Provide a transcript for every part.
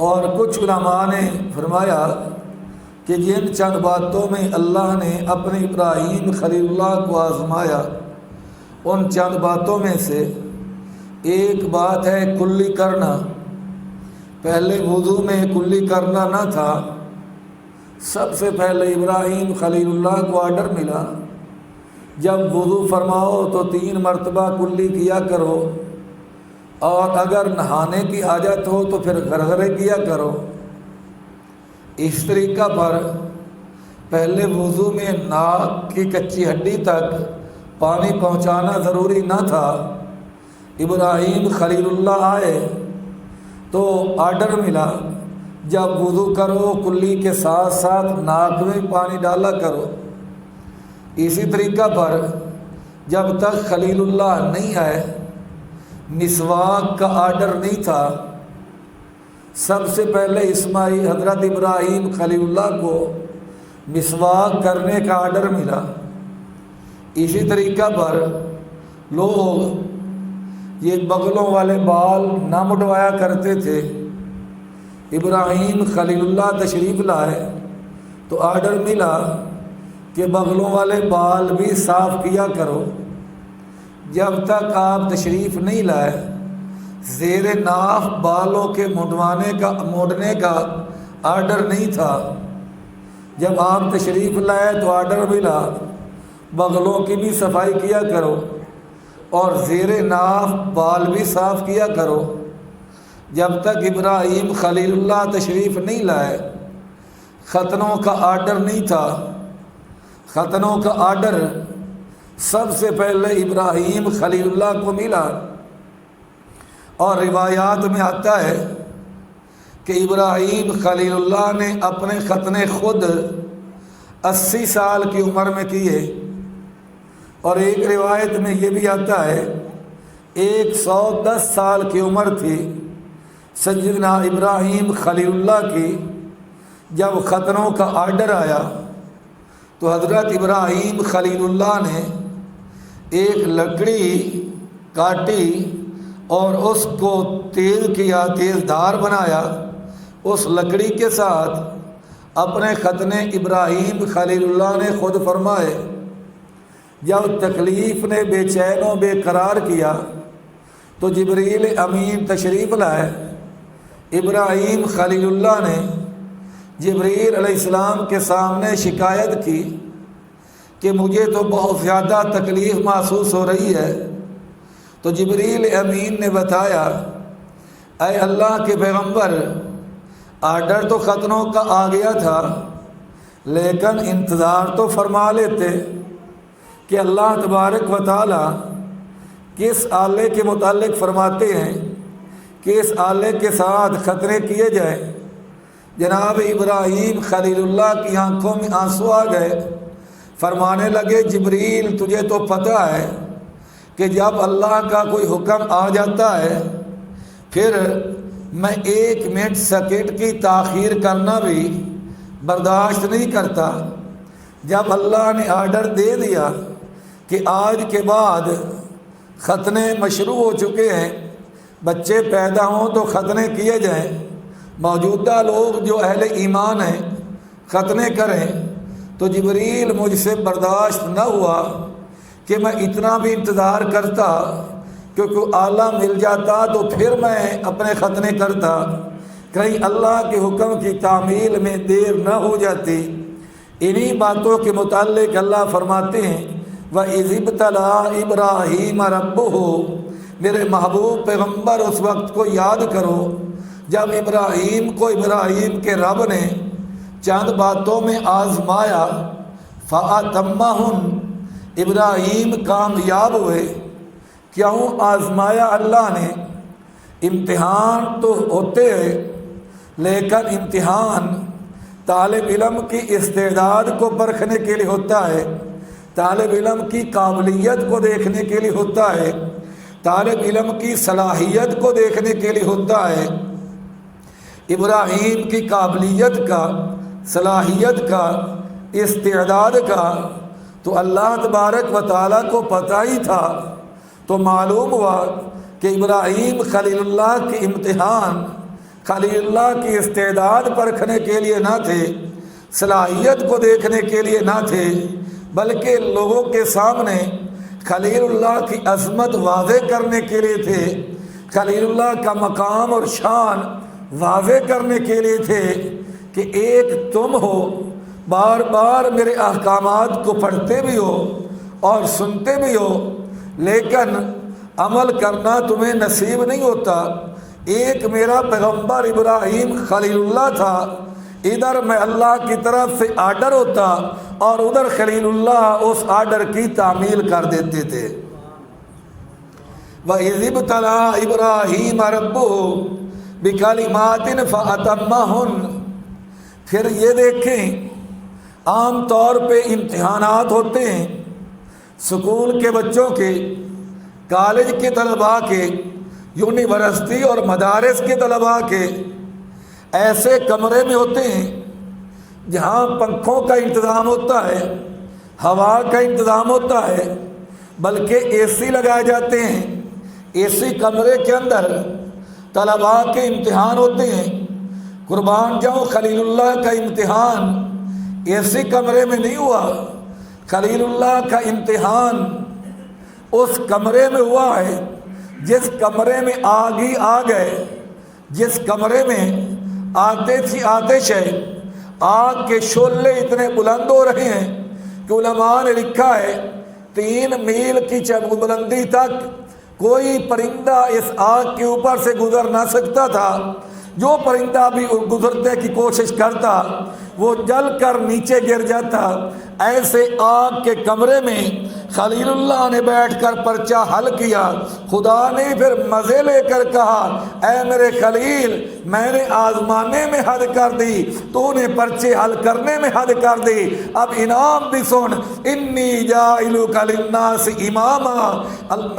اور کچھ علماء نے فرمایا کہ جن چند باتوں میں اللہ نے اپنے ابراہیم خلیل اللہ کو آزمایا، ان چند باتوں میں سے ایک بات ہے کلی کرنا۔ پہلے وضو میں کلی کرنا نہ تھا، سب سے پہلے ابراہیم خلیل اللہ کو آرڈر ملا، جب وضو فرماؤ تو 3 مرتبہ کلی کیا کرو، اور اگر نہانے کی حاجت ہو تو پھر غرغرے کیا کرو۔ اس طریقہ پر پہلے وضو میں ناک کی کچی ہڈی تک پانی پہنچانا ضروری نہ تھا۔ ابراہیم خلیل اللہ آئے تو آرڈر ملا، جب وضو کرو کلی کے ساتھ ساتھ ناک میں پانی ڈالا کرو۔ اسی طریقہ پر جب تک خلیل اللہ نہیں آئے مسواک کا آرڈر نہیں تھا۔ سب سے پہلے حضرت ابراہیم خلیل اللہ کو مسواک کرنے کا آرڈر ملا۔ اسی طریقہ پر لوگ یہ بغلوں والے بال نہ مڈوایا کرتے تھے۔ ابراہیم خلیل اللہ تشریف لائے تو آرڈر ملا کہ بغلوں والے بال بھی صاف کیا کرو۔ جب تک آپ تشریف نہیں لائے زیر ناف بالوں کے موڑنے کا آرڈر نہیں تھا۔ جب آپ تشریف لائے تو آرڈر ملا بغلوں کی بھی صفائی کیا کرو اور زیر ناف بال بھی صاف کیا کرو۔ جب تک ابراہیم خلیل اللہ تشریف نہیں لائے ختنوں کا آرڈر نہیں تھا۔ ختنوں کا آرڈر سب سے پہلے ابراہیم خلیل اللہ کو ملا، اور روایات میں آتا ہے کہ ابراہیم خلیل اللہ نے اپنے ختنے خود 80 سال کی عمر میں کیے، اور ایک روایت میں یہ بھی آتا ہے 110 سال کی عمر تھی سیدنا ابراہیم خلیل اللہ کی۔ جب ختنوں کا آرڈر آیا تو حضرت ابراہیم خلیل اللہ نے ایک لکڑی کاٹی اور اس کو تیز کیا، تیز دھار بنایا۔ اس لکڑی کے ساتھ اپنے ختنے ابراہیم خلیل اللہ نے خود فرمائے۔ جب تکلیف نے بے چین و بے قرار کیا تو جبریل امین تشریف لائے۔ ابراہیم خلیل اللہ نے جبریل علیہ السلام کے سامنے شکایت کی کہ مجھے تو بہت زیادہ تکلیف محسوس ہو رہی ہے۔ تو جبریل امین نے بتایا، اے اللہ کے پیغمبر، آرڈر تو ختنوں کا آ گیا تھا، لیکن انتظار تو فرما لیتے کہ اللہ تبارک و تعالی کس آلے کے متعلق فرماتے ہیں کہ اس آلے کے ساتھ ختنے کیے جائیں۔ جناب ابراہیم خلیل اللہ کی آنکھوں میں آنسو آ گئے، فرمانے لگے جبریل تجھے تو پتہ ہے کہ جب اللہ کا کوئی حکم آ جاتا ہے پھر میں 1 منٹ سیکنڈ کی تاخیر کرنا بھی برداشت نہیں کرتا۔ جب اللہ نے آرڈر دے دیا کہ آج کے بعد ختنے مشروع ہو چکے ہیں، بچے پیدا ہوں تو ختنے کیے جائیں، موجودہ لوگ جو اہل ایمان ہیں ختنے کریں، تو جبریل مجھ سے برداشت نہ ہوا کہ میں اتنا بھی انتظار کرتا، کیونکہ آلہ مل جاتا تو پھر میں اپنے ختنے کرتا، کہیں اللہ کے حکم کی تعمیل میں دیر نہ ہو جاتی۔ انہی باتوں کے متعلق اللہ فرماتے ہیں وَإِذِ ابْتَلَىٰ إِبْرَاهِيمَ رَبُّهُ، میرے محبوب پیغمبر اس وقت کو یاد کرو جب ابراہیم کو ابراہیم کے رب نے چند باتوں میں آزمایا، فَأَتَمَّهُنْ، ابراہیم کامیاب ہوئے۔ کیوں آزمایا اللہ نے؟ امتحان تو ہوتے ہیں، لیکن امتحان طالب علم کی استعداد کو پرکھنے کے لیے ہوتا ہے، طالب علم کی قابلیت کو دیکھنے کے لیے ہوتا ہے، طالب علم کی صلاحیت کو دیکھنے کے لیے ہوتا ہے۔ ابراہیم کی قابلیت کا، صلاحیت کا، استعداد کا تو اللہ تبارک و تعالیٰ کو پتہ ہی تھا، تو معلوم ہوا کہ ابراہیم خلیل اللہ کے امتحان خلیل اللہ کی استعداد پرکھنے کے لیے نہ تھے، صلاحیت کو دیکھنے کے لیے نہ تھے، بلکہ لوگوں کے سامنے خلیل اللہ کی عظمت واضح کرنے کے لیے تھے، خلیل اللہ کا مقام اور شان واضح کرنے کے لیے تھے کہ ایک تم ہو، بار بار میرے احکامات کو پڑھتے بھی ہو اور سنتے بھی ہو، لیکن عمل کرنا تمہیں نصیب نہیں ہوتا۔ ایک میرا پیغمبر ابراہیم خلیل اللہ تھا، ادھر میں اللہ کی طرف سے آرڈر ہوتا اور ادھر خلیل اللہ اس آرڈر کی تعمیل کر دیتے تھے۔ وَإِذِ ابْتَلَىٰ إِبْرَاهِيمَ رَبُّهُ بِكَلِمَاتٍ فَأَتَمَّهُنَّ۔ پھر یہ دیکھیں، عام طور پہ امتحانات ہوتے ہیں سکول کے بچوں کے، کالج کے طلباء کے، یونیورسٹی اور مدارس کے طلباء کے، ایسے کمرے میں ہوتے ہیں جہاں پنکھوں کا انتظام ہوتا ہے، ہوا کا انتظام ہوتا ہے، بلکہ اے سی لگائے جاتے ہیں۔ اے سی کمرے کے اندر طلباء کے امتحان ہوتے ہیں۔ قربان جاؤں، خلیل اللہ کا امتحان اے سی کمرے میں نہیں ہوا، خلیل اللہ کا امتحان اس کمرے میں ہوا ہے جس کمرے میں آگ ہی آگ ہے، جس کمرے میں آتش ہی آتش ہے، آگ کے شعلے اتنے بلند ہو رہے ہیں کہ علماء نے لکھا ہے 3 میل کی بلندی تک کوئی پرندہ اس آگ کے اوپر سے گزر نہ سکتا تھا۔ جو پرندہ بھی گزرنے کی کوشش کرتا وہ جل کر نیچے گر جاتا۔ ایسے آگ کے کمرے میں خلیل اللہ نے بیٹھ کر پرچہ حل کیا۔ خدا نے پھر مزے لے کر کہا، اے میرے خلیل، میں نے آزمانے میں حد کر دی، تو نے پرچے حل کرنے میں حد کر دی، اب انعام بھی سن، انی جاعلک للناس اماما۔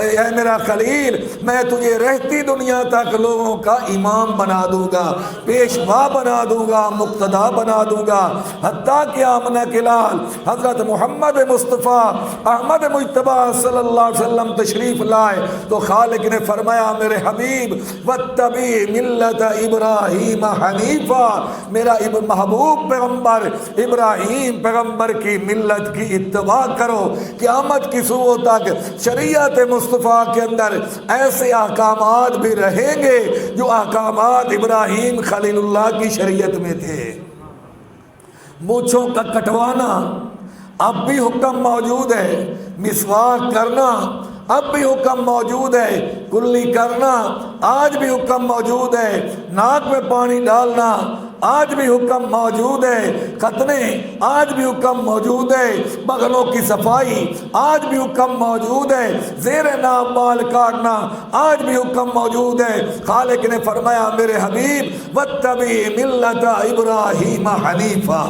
اے میرا خلیل، میں تجھے رہتی دنیا تک لوگوں کا امام بنا دوں گا، پیشوا بنا دوں گا، مقتدا بنا دوں گا، حتیٰ کہ آمنہ کے لال حضرت محمد مصطفیٰ احمد مجتبی صلی اللہ علیہ وسلم تشریف لائے تو خالق نے فرمایا، میرے حبیب واتبع ملت ابراہیم حنیفا، میرا محبوب پیغمبر ابراہیم پیغمبر کی ملت کی اتباع کرو۔ قیامت کی صبح تک شریعت مصطفیٰ کے اندر ایسے احکامات بھی رہیں گے جو احکامات ابراہیم خلیل اللہ کی شریعت میں تھے۔ مونچھوں کا کٹوانا اب بھی حکم موجود ہے، مسواک کرنا اب بھی حکم موجود ہے، کلی کرنا آج بھی حکم موجود ہے، ناک میں پانی ڈالنا آج بھی حکم موجود ہے، ختنے آج بھی حکم موجود ہے، بغلوں کی صفائی آج بھی حکم موجود ہے، زیر ناف بال کاٹنا آج بھی حکم موجود ہے۔ خالق نے فرمایا، میرے حبیب واتبع ملت ابراہیم حنیفا۔